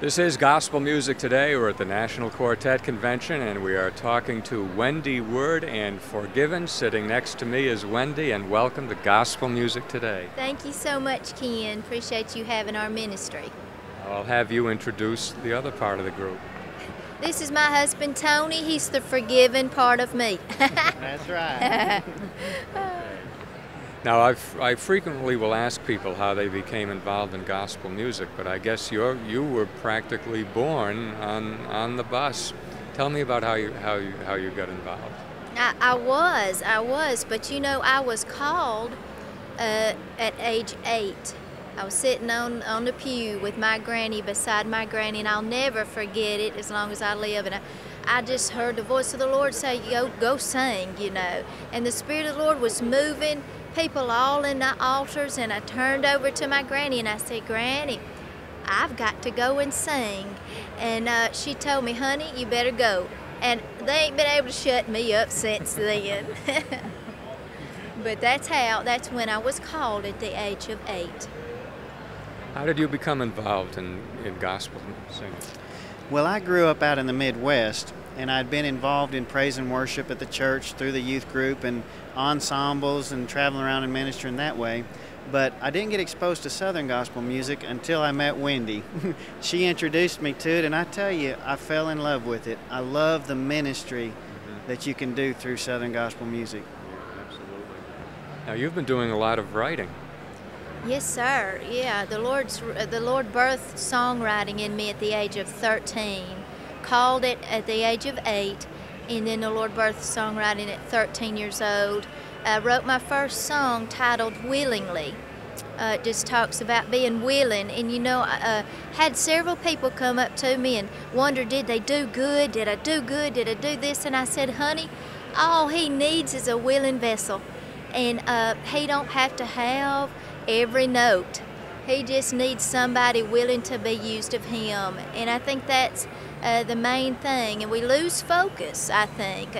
This is Gospel Music Today. We're at the National Quartet Convention, and we are talking to Wendy Word and Forgiven. Sitting next to me is Wendy, and welcome to Gospel Music Today. Thank you so much, Ken. Appreciate you having our ministry. I'll have you introduce the other part of the group. This is my husband, Tony. He's the forgiven part of me. That's right. Now, I frequently will ask people how they became involved in gospel music, but I guess you were practically born on the bus. Tell me about how you got involved. I was, but you know, I was called at age 8. I was sitting on the pew with my granny, beside my granny, and I'll never forget it as long as I live. And I just heard the voice of the Lord say, go sing, you know. And the Spirit of the Lord was moving, people all in the altars, and I turned over to my granny and I said, Granny, I've got to go and sing. And she told me, honey, you better go. And they ain't been able to shut me up since then. But that's when I was called at the age of 8. How did you become involved in gospel singing? Well, I grew up out in the Midwest, and I'd been involved in praise and worship at the church through the youth group and ensembles and traveling around and ministering that way. But I didn't get exposed to Southern gospel music until I met Wendy. She introduced me to it, and I tell you, I fell in love with it. I love the ministry that you can do through Southern gospel music. Yeah, absolutely. Now, you've been doing a lot of writing. Yes, sir. Yeah, the Lord birthed songwriting in me at the age of 13, called it at the age of 8, and then the Lord birthed songwriting at 13 years old. I wrote my first song titled Willingly. It just talks about being willing, and you know, I had several people come up to me and wonder, did they do good? Did I do good? Did I do this? And I said, honey, all he needs is a willing vessel, and he don't have to have every note. He just needs somebody willing to be used of him, and I think that's the main thing. And we lose focus, I think,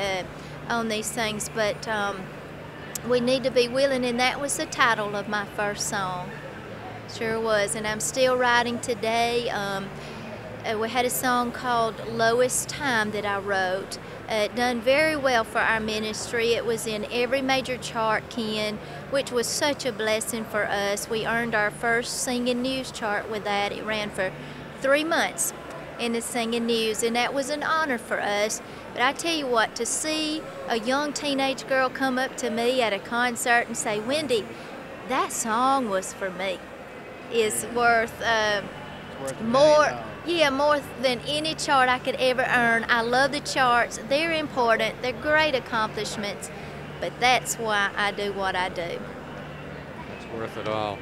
on these things, but we need to be willing, and that was the title of my first song. Sure was, and I'm still writing today. We had a song called Lowest Time that I wrote. Done very well for our ministry. It was in every major chart, Ken, which was such a blessing for us. We earned our first singing news chart with that. It ran for 3 months in the singing news, and that was an honor for us. But I tell you what, to see a young teenage girl come up to me at a concert and say, Wendy, that song was for me, is worth more. Yeah, more than any chart I could ever earn. I love the charts. They're important. They're great accomplishments. But that's why I do what I do. It's worth it all.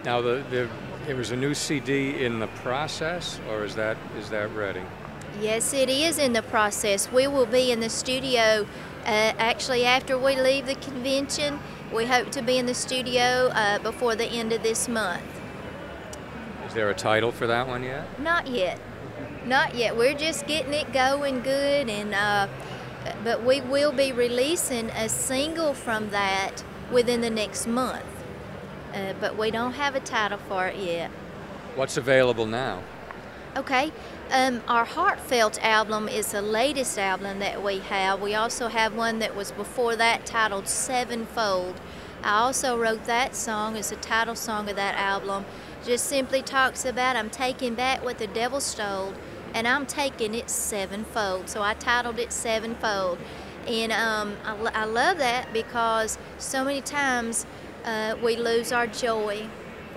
Now, there was a new CD in the process, or is that ready? Yes, it is in the process. We will be in the studio actually after we leave the convention. We hope to be in the studio before the end of this month. Is there a title for that one yet? Not yet. Not yet. We're just getting it going good, and but we will be releasing a single from that within the next month. But we don't have a title for it yet. What's available now? Okay. Our Heartfelt album is the latest album that we have. We also have one that was before that titled Sevenfold. I also wrote that song as a title song of that album. Just simply talks about I'm taking back what the devil stole, and I'm taking it sevenfold. So I titled it Sevenfold. And I love that because so many times we lose our joy,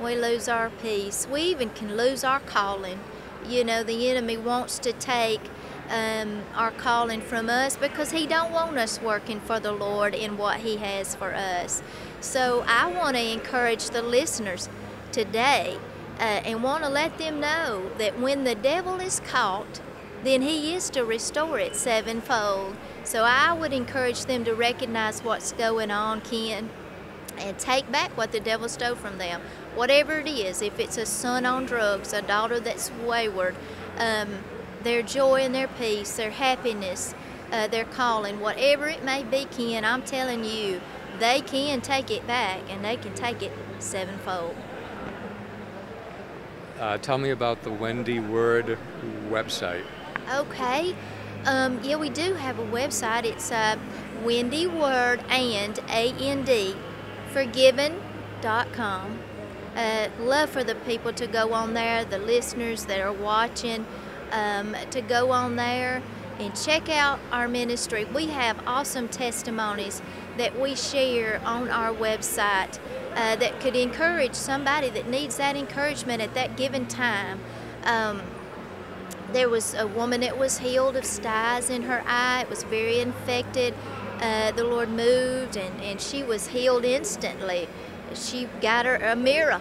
we lose our peace, we even can lose our calling. You know, the enemy wants to take our calling from us because he don't want us working for the Lord in what he has for us. So I want to encourage the listeners today and want to let them know that when the devil is caught, then he is to restore it sevenfold. So I would encourage them to recognize what's going on, Ken, and take back what the devil stole from them. Whatever it is, if it's a son on drugs, a daughter that's wayward, their joy and their peace, their happiness, their calling, whatever it may be, Ken, I'm telling you, they can take it back, and they can take it sevenfold. Tell me about the Wendy Word website. Okay. Yeah, we do have a website. It's Wendy Word and AND forgiven.com. Love for the people to go on there, the listeners that are watching, to go on there and check out our ministry. We have awesome testimonies that we share on our website that could encourage somebody that needs that encouragement at that given time. There was a woman that was healed of styes in her eye. It was very infected. The Lord moved, and she was healed instantly. She got her a mirror,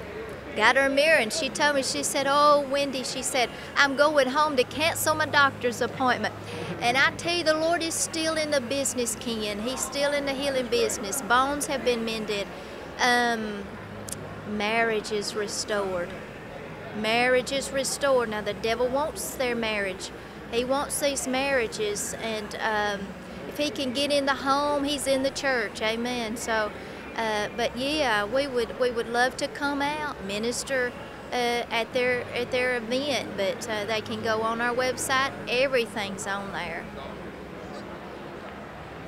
and she told me, she said, "Oh, Wendy," she said, "I'm going home to cancel my doctor's appointment." And I tell you, the Lord is still in the business, Ken. He's still in the healing business. Bones have been mended. Marriage is restored. Marriage is restored. Now, the devil wants their marriage. He wants these marriages, and if he can get in the home, he's in the church. Amen. So, but yeah, we would love to come out, minister at their event, but they can go on our website. Everything's on there.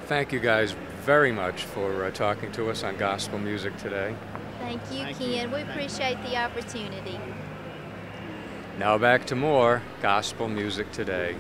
Thank you guys very much for talking to us on Gospel Music Today. Thank you, Ken. We appreciate the opportunity. Now back to more Gospel Music Today.